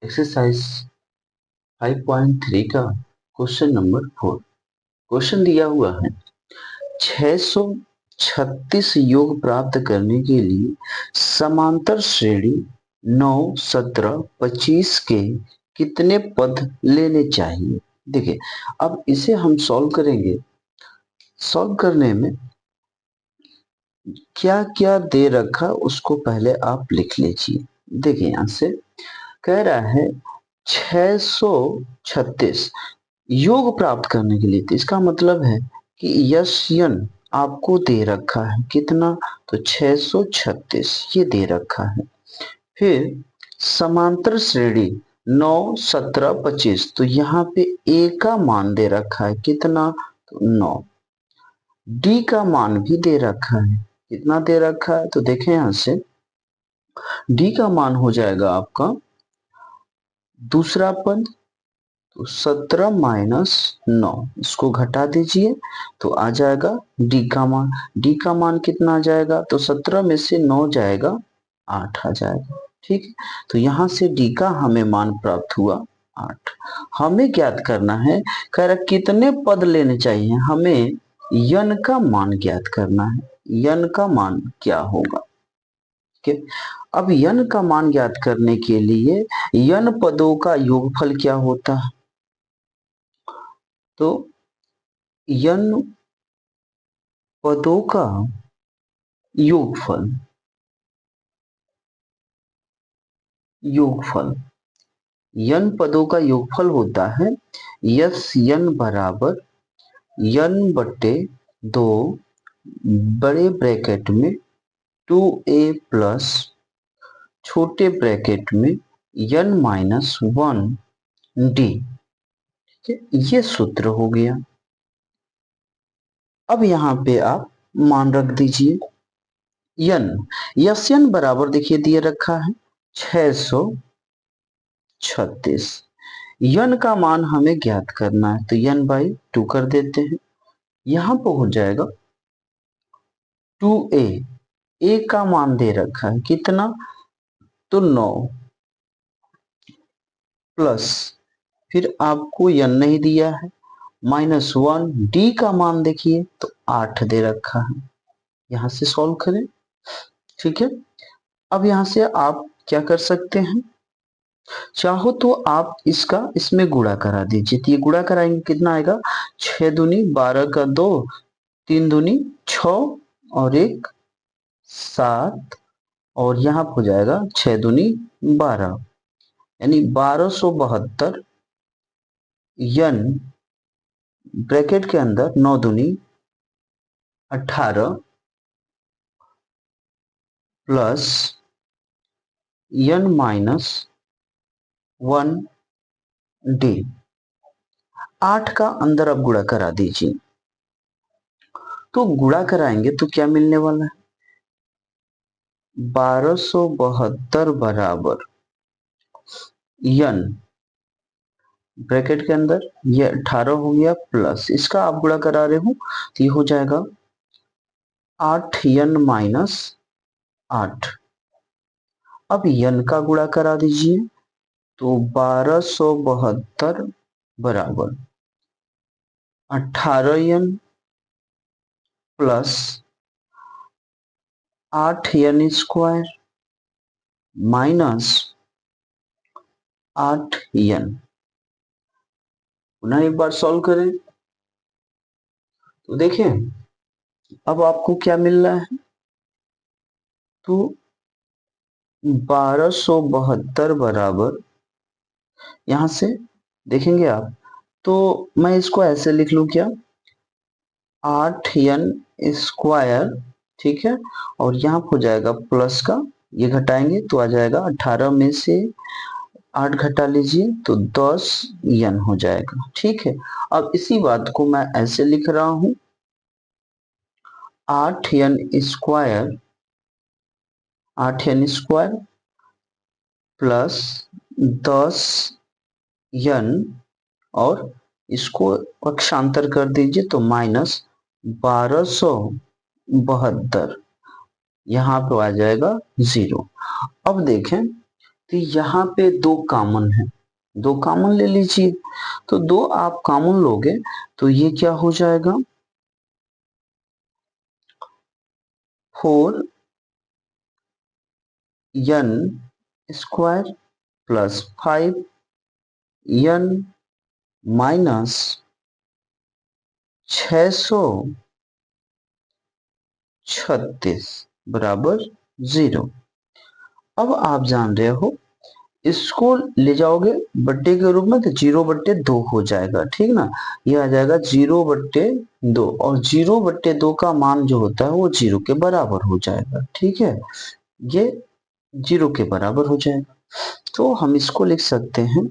Exercise 5.3 का question number 4। Question दिया हुआ है 636 योग प्राप्त करने के लिए समांतर श्रेणी 9, 17, 25 के कितने पद लेने चाहिए। देखिए, अब इसे हम सॉल्व करेंगे। सॉल्व करने में क्या क्या दे रखा उसको पहले आप लिख लीजिए। देखिए, यहां से कह रहा है 636 योग प्राप्त करने के लिए, तो इसका मतलब है कि यस यन आपको दे रखा है कितना, तो 636 ये दे रखा है। फिर समांतर श्रेणी 9, 17, 25, तो यहाँ पे ए का मान दे रखा है कितना, तो 9। डी का मान भी दे रखा है, कितना दे रखा है, तो देखें यहां से डी का मान हो जाएगा आपका दूसरा पद, तो 17 माइनस 9, इसको घटा दीजिए तो आ जाएगा डी का मान। डी का मान कितना आ जाएगा, तो 17 में से 9 जाएगा 8 आ जाएगा। ठीक है, तो यहां से डी का हमें मान प्राप्त हुआ 8। हमें ज्ञात करना है, कह रहा कितने पद लेने चाहिए, हमें यन का मान ज्ञात करना है। यन का मान क्या होगा। ठीक है, अब यन का मान ज्ञात करने के लिए यन पदों का योगफल क्या होता है, तो यन पदों का योगफल योगफल यन पदों का योगफल होता है यस यन बराबर यन बट्टे 2 बड़े ब्रैकेट में 2a प्लस छोटे ब्रैकेट में यन माइनस 1 डी। ये सूत्र हो गया। अब यहां पे आप मान रख दीजिए यन, यस यन बराबर देखिए दिए रखा है 636। यन का मान हमें ज्ञात करना है, तो यन बाई 2 कर देते हैं। यहां पर हो जाएगा 2a, ए का मान दे रखा है कितना, तो 9 प्लस, फिर आपको यन नहीं दिया है, माइनस 1 डी का मान देखिए तो 8 दे रखा है। यहां से सॉल्व करें। ठीक है, अब यहां से आप क्या कर सकते हैं, चाहो तो आप इसका इसमें गुणा करा दीजिए। तो ये गुणा कराएंगे कितना आएगा, 6 दूनी 12 का 2, 3 दूनी 6 और 1 7, और यहाँ हो जाएगा 6 दूनी 12, यानी 1272 यन ब्रैकेट के अंदर 9 दूनी 18 प्लस यन माइनस 1 डी। 8 का अंदर अब गुणा करा दीजिए, तो गुणा कराएंगे तो क्या मिलने वाला है, 1272 बराबर यन ब्रैकेट के अंदर ये 18 हो गया प्लस इसका आप गुणा करा रहे हो, तो ये हो जाएगा 8 यन माइनस 8। अब यन का गुणा करा दीजिए, तो 1272 बराबर 18 यन प्लस 8 यन स्क्वायर माइनस 8 यन। पुनः एक बार सॉल्व करें तो देखें अब आपको क्या मिल रहा है, तो 1272 बराबर, यहां से देखेंगे आप, तो मैं इसको ऐसे लिख लूं क्या, 8 यन स्क्वायर, ठीक है, और यहाँ हो जाएगा प्लस का, ये घटाएंगे तो आ जाएगा 18 में से 8 घटा लीजिए तो 10 यन हो जाएगा। ठीक है, अब इसी बात को मैं ऐसे लिख रहा हूं 8 यन स्क्वायर, 8 यन स्क्वायर प्लस 10 यन, और इसको पक्षांतर कर दीजिए तो माइनस 1272, यहाँ पे आ जाएगा 0। अब देखें तो यहाँ पे दो कॉमन है, दो कॉमन ले लीजिए। तो दो आप कॉमन लोगे तो ये क्या हो जाएगा, 4n square plus 5n minus 636 बराबर 0। अब आप जान रहे हो, इसको ले जाओगे बट्टे के रूप में तो 0/2 हो जाएगा, ठीक ना। ये आ जाएगा 0/2, और 0/2 का मान जो होता है वो 0 के बराबर हो जाएगा, ठीक है। ये 0 के बराबर हो जाएगा, तो हम इसको लिख सकते हैं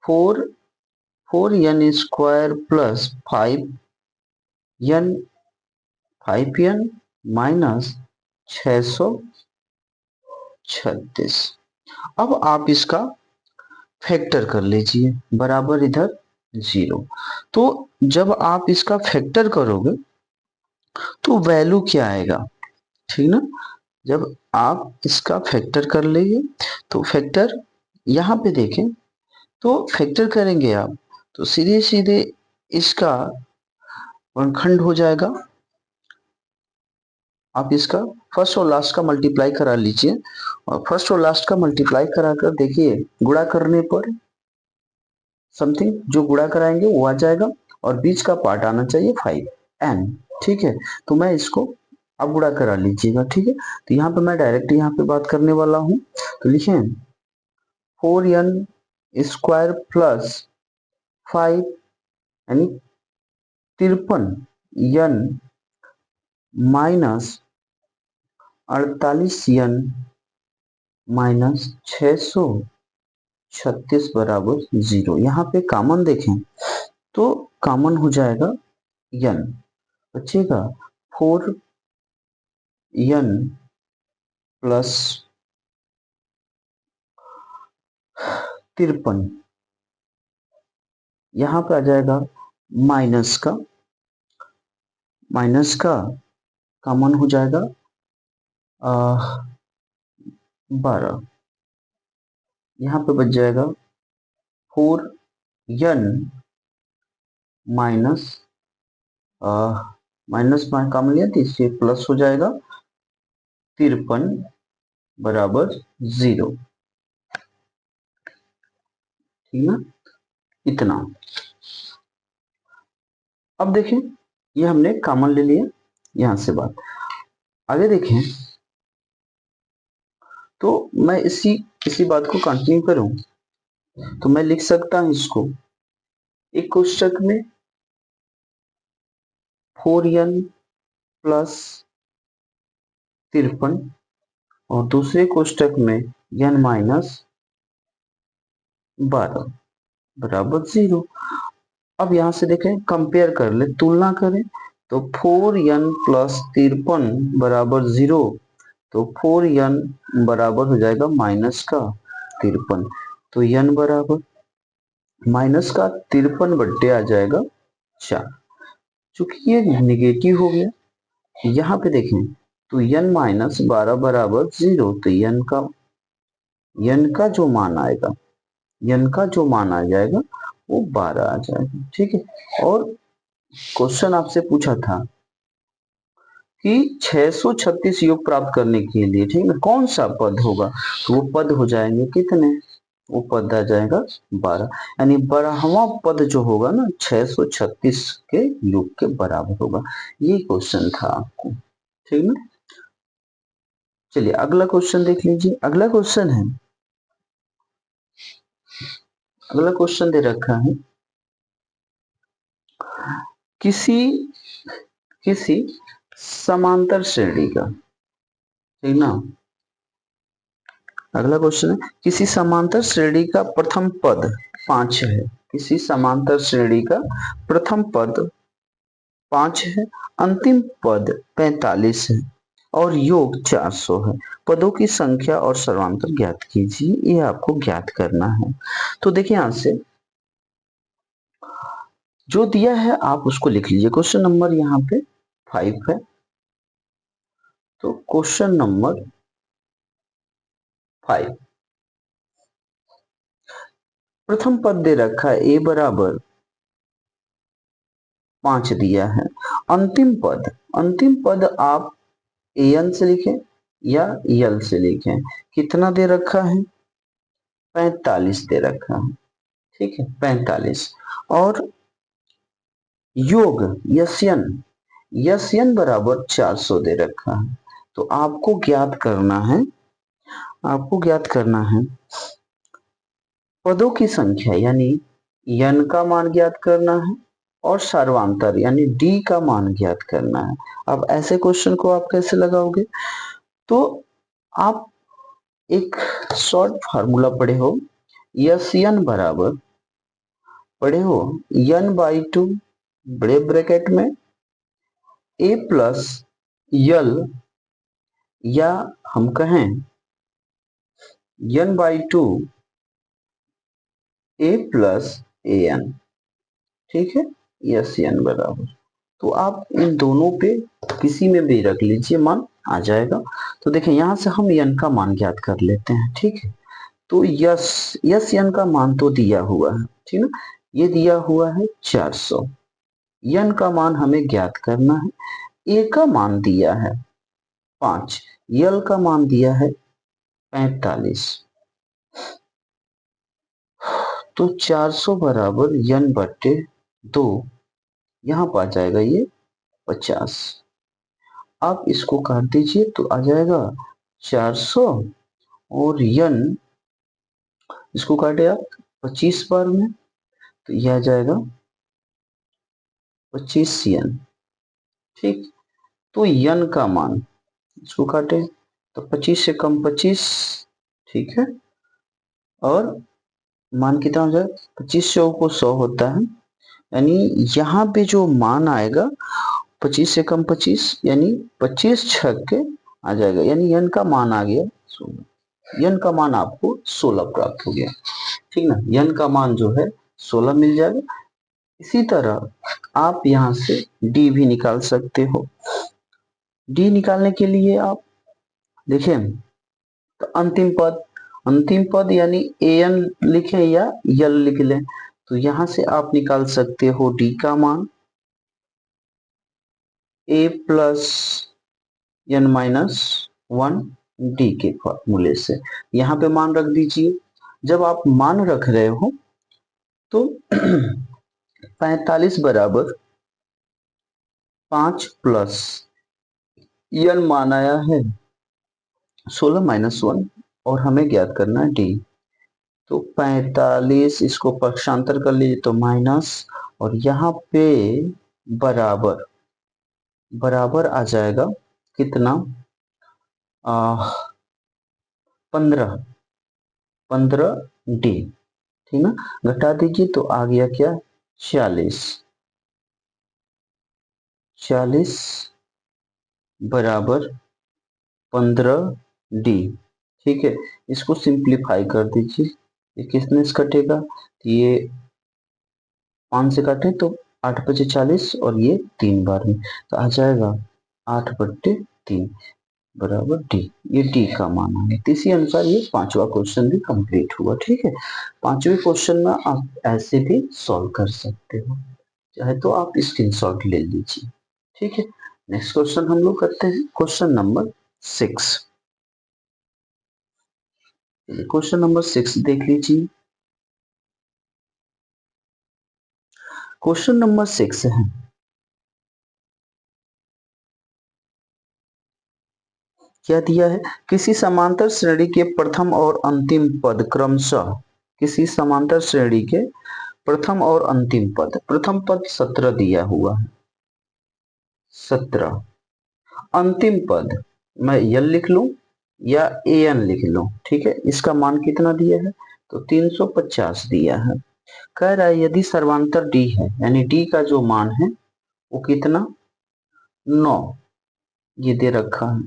4n square plus 5n minus 636। अब आप इसका फैक्टर कर लीजिए, बराबर इधर 0। तो जब आप इसका फैक्टर करोगे तो वैल्यू क्या आएगा, ठीक ना। जब आप इसका फैक्टर कर लेंगे तो फैक्टर यहाँ पे देखें, तो फैक्टर करेंगे आप तो सीधे सीधे इसका वर्गखंड हो जाएगा। आप इसका फर्स्ट और लास्ट का मल्टीप्लाई करा लीजिए, और फर्स्ट और लास्ट का मल्टीप्लाई कराकर देखिए, गुणा करने पर समथिंग जो गुणा कराएंगे वो आ जाएगा, और बीच का पार्ट आना चाहिए 5n, ठीक है। तो मैं इसको अब गुणा करा लीजिएगा, ठीक है। तो यहाँ पे मैं डायरेक्ट यहाँ पे बात करने वाला हूँ, तो लिखें 4n स्क्वायर प्लस 5 यानी 53n माइनस 48n माइनस 636 बराबर 0। यहाँ पे कॉमन देखें तो कॉमन हो जाएगा n, बचेगा 4n प्लस 53, यहाँ पे आ जाएगा माइनस का कॉमन हो जाएगा 12, यहाँ पे बच जाएगा 4n माइनस माइनस कॉमन लिया तो इससे प्लस हो जाएगा 53 बराबर 0, ठीक ना, इतना। अब देखें, ये हमने कॉमन ले लिया, यहां से बात आगे देखें, तो मैं इसी बात को कंटिन्यू करूं तो मैं लिख सकता हूं इसको एक कोष्टक में 4n प्लस 53 और दूसरे कोष्टक में n माइनस 12 बराबर 0। अब यहां से देखें, कंपेयर कर ले, तुलना करें, तो 4n प्लस 53 बराबर 0, तो 4n बराबर हो जाएगा माइनस का 53, तो n बराबर माइनस का 53 बट्टे आ जाएगा 4। चूंकि ये निगेटिव हो गया, यहाँ पे देखें तो n माइनस 12 बराबर 0, तो n का जो मान आएगा, n का जो मान आ जाएगा वो 12 आ जाएगा, ठीक है। और क्वेश्चन आपसे पूछा था कि 636 योग प्राप्त करने के लिए, ठीक है, कौन सा पद होगा, तो वो पद हो जाएंगे कितने, वो पद आ जाएगा 12, यानी 12वां पद जो होगा ना 636 के योग के बराबर होगा। ये क्वेश्चन था आपको, ठीक ना। चलिए अगला क्वेश्चन देख लीजिए। अगला क्वेश्चन दे रखा है, किसी किसी समांतर श्रेणी का, ठीक ना। अगला क्वेश्चन है, किसी समांतर श्रेणी का प्रथम पद 5 है, किसी समांतर श्रेणी का प्रथम पद 5 है, अंतिम पद 45 है और योग 400 है। पदों की संख्या और सर्वांतर ज्ञात कीजिए, ये आपको ज्ञात करना है। तो देखिए यहां से जो दिया है आप उसको लिख लीजिए। क्वेश्चन नंबर यहाँ पे 5 है, तो क्वेश्चन नंबर 5 प्रथम पद दे रखा है ए बराबर 5 दिया है। अंतिम पद आप एन से लिखें या यल से लिखें। कितना दे रखा है? 45 दे रखा है। ठीक है, 45। और योग यस्यन बराबर 400 दे रखा है। तो आपको ज्ञात करना है पदों की संख्या यानी यन का मान ज्ञात करना है और सर्वांतर यानी डी का मान ज्ञात करना है। अब ऐसे क्वेश्चन को आप कैसे लगाओगे? तो आप एक शॉर्ट फार्मूला पढ़े हो, यस यन बराबर पढ़े हो n/2 बड़े ब्रैकेट में a प्लस यल, या हम कहें n/2 a प्लस an। ठीक है, यस एन बराबर, तो आप इन दोनों पे किसी में भी रख लीजिए, मान आ जाएगा। तो देखें यहां से हम n का मान ज्ञात कर लेते हैं। ठीक है, तो यस n का मान तो दिया हुआ है, ठीक ना, ये दिया हुआ है 400। n का मान हमें ज्ञात करना है। a का मान दिया है 5, यल का मान दिया है 45। तो 400 बराबर n बट्टे 2, यहां पर आ जाएगा ये 50। आप इसको काट दीजिए तो आ जाएगा 400, और n इसको काटे आप 25 बार में तो यह आ जाएगा 25 n। ठीक, तो n का मान इसको काटे तो 25 से कम 25। ठीक है, और मान कितना हो जाए? 25 100 को 100 होता है, यानी यहाँ पे जो मान आएगा 25 से कम 25, यानी 25 छक्के आ जाएगा, यानी n का मान आ गया 16। n का मान आपको 16 प्राप्त हो गया। ठीक ना, n का मान जो है 16 मिल जाएगा। इसी तरह आप यहां से d भी निकाल सकते हो। d निकालने के लिए आप देखें तो अंतिम पद यानी an लिखें या यल लिख लें, तो यहां से आप निकाल सकते हो d का मान a प्लस n-1 d के फॉर्मूले से। यहां पे मान रख दीजिए। जब आप मान रख रहे हो तो 45 बराबर 5 प्लस n मान आया है 16-1, और हमें ज्ञात करना है d। तो 45, इसको पक्षांतर कर लीजिए तो माइनस, और यहाँ पे बराबर आ जाएगा कितना? 15 डी। ठीक ना, घटा दीजिए तो आ गया क्या? 40 बराबर 15 डी। ठीक है, इसको सिंप्लीफाई कर दीजिए। ये किसने से कटेगा? ये 5 से काटे तो 8×5 = 40, और ये 3 बार में तो आ जाएगा 8/3 बराबर डी। ये डी का मान आ गया। तो इसी अनुसार ये 5वां क्वेश्चन भी कंप्लीट हुआ। ठीक है, 5वें क्वेश्चन में आप ऐसे भी सॉल्व कर सकते हो, चाहे तो आप स्क्रीनशॉट ले लीजिए। ठीक है, नेक्स्ट क्वेश्चन हम लोग करते हैं क्वेश्चन नंबर 6। क्वेश्चन नंबर 6 देख लीजिए। क्वेश्चन नंबर 6 है, क्या दिया है? किसी समांतर श्रेणी के प्रथम और अंतिम पद क्रमशः, किसी समांतर श्रेणी के प्रथम और अंतिम पद, प्रथम पद 17 दिया हुआ है, 17। अंतिम पद मैं यल लिख लूं या an लिख लूं? ठीक है, इसका मान कितना दिया है? तो 350 दिया है। कह रहा है यदि सर्वांतर d है, यानी d का जो मान है वो कितना? 9, ये दे रखा है।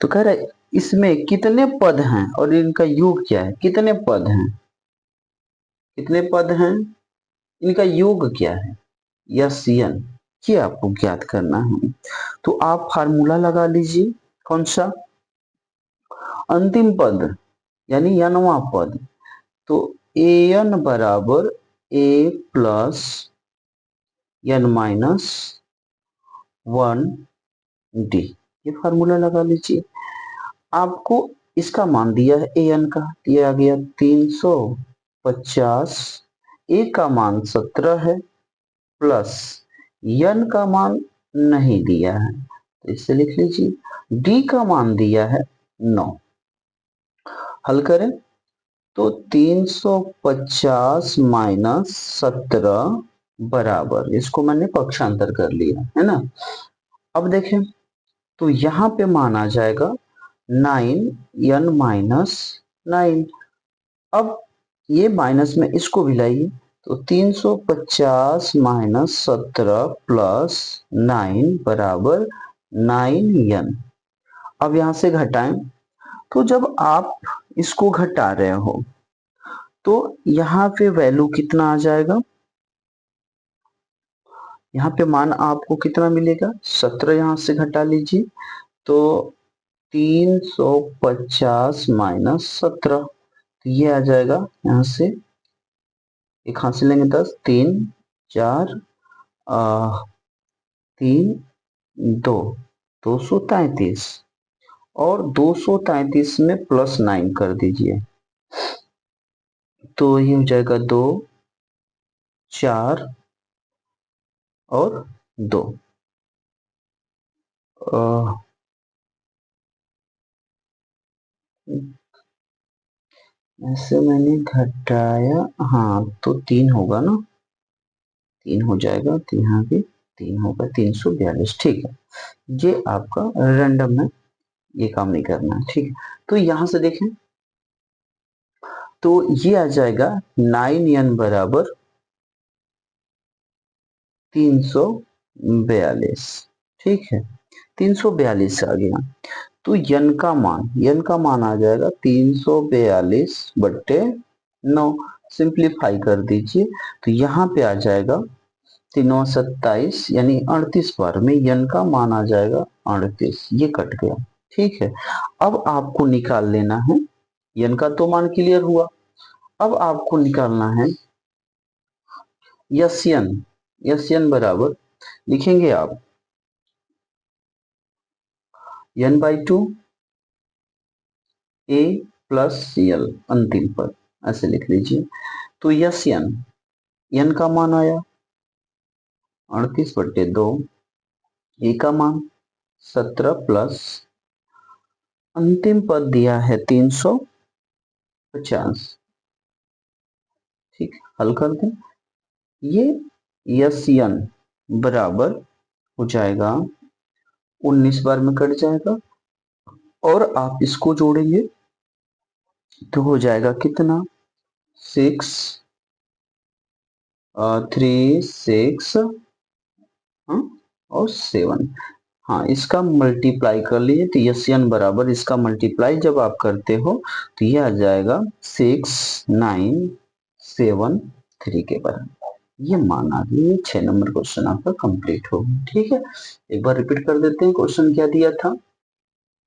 तो कह रहा है इसमें कितने पद हैं और इनका योग क्या है? कितने पद हैं, कितने पद हैं, इनका योग क्या है? यस यन, ये आपको ज्ञात करना है। तो आप फार्मूला लगा लीजिए। कौन सा? अंतिम पद यानी nवां पद तो ए एन बराबर ए प्लस एन माइनस 1 डी, ये फार्मूला लगा लीजिए। आपको इसका मान दिया है ए एन का, दिया गया 350, ए का मान 17 है, प्लस एन का मान नहीं दिया है तो इसे लिख लीजिए। डी का मान दिया है 9। हल करें तो 350 माइनस 17 बराबर, इसको मैंने पक्षांतर कर लिया है ना। अब देखें तो यहां पे मान आ जाएगा 9 n माइनस 9। अब ये माइनस में इसको भी लाइए तो 350 माइनस 17 प्लस 9 बराबर 9n। अब यहां से घटाएं तो जब आप इसको घटा रहे हो तो यहाँ पे वैल्यू कितना आ जाएगा, यहाँ पे मान आपको कितना मिलेगा, 17 यहां से घटा लीजिए तो 350 माइनस 17, तो ये आ जाएगा यहां से, एक हाथ से लेंगे 10, 3 4 3 2, 233, और 233 में प्लस 9 कर दीजिए तो ये हो जाएगा 2 4 और 2। ऐसे मैंने घटाया, हाँ तो 3 होगा ना, 3 हो जाएगा तो यहाँ भी 3 होगा, 342, ठीक है। ये आपका रैंडम है, ये काम नहीं करना है, ठीक है। तो यहां से देखें तो ये आ जाएगा 9n बराबर 342, ठीक है, 342 आ गया। तो यन का मान आ जाएगा 342 बट्टे 9, सिंप्लीफाई कर दीजिए तो यहाँ पे आ जाएगा 327 यानी 38 बार में यन का मान आ जाएगा 38, ये कट गया, ठीक है। अब आपको निकाल लेना है, यन का तो मान क्लियर हुआ, अब आपको निकालना है यन। यन बराबर लिखेंगे आप n बाई 2 ए प्लस यल, अंतिम पद ऐसे लिख लीजिए। तो यन का मान आया 38 बट्टे 2, ए का मान 17 प्लस अंतिम पद दिया है 350, ठीक, हल कर दें। ये यन बराबर हो जाएगा 19 बार में कट जाएगा और आप इसको जोड़ेंगे तो हो जाएगा कितना, 6 3 6 और 7, हाँ इसका मल्टीप्लाई कर लीजिए तो यन बराबर इसका मल्टीप्लाई जब आप करते हो तो ये आ जाएगा 6973 के बराबर, ये मान आ गई। 6 नंबर क्वेश्चन आपका कंप्लीट हो गया, ठीक है। एक बार रिपीट कर देते हैं, क्वेश्चन क्या दिया था,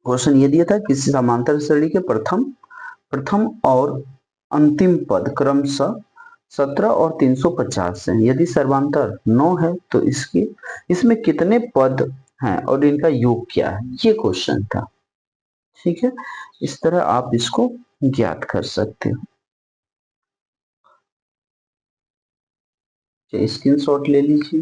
क्वेश्चन ये दिया था किसी समांतर श्रेणी के प्रथम प्रथम और अंतिम पद क्रमशः 17 और 350 है, यदि सर्वांतर 9 है तो इसमें कितने पद हैं और इनका योग क्या है, ये क्वेश्चन था, ठीक है। इस तरह आप इसको ज्ञात कर सकते हो। स्क्रीनशॉट ले लीजिए।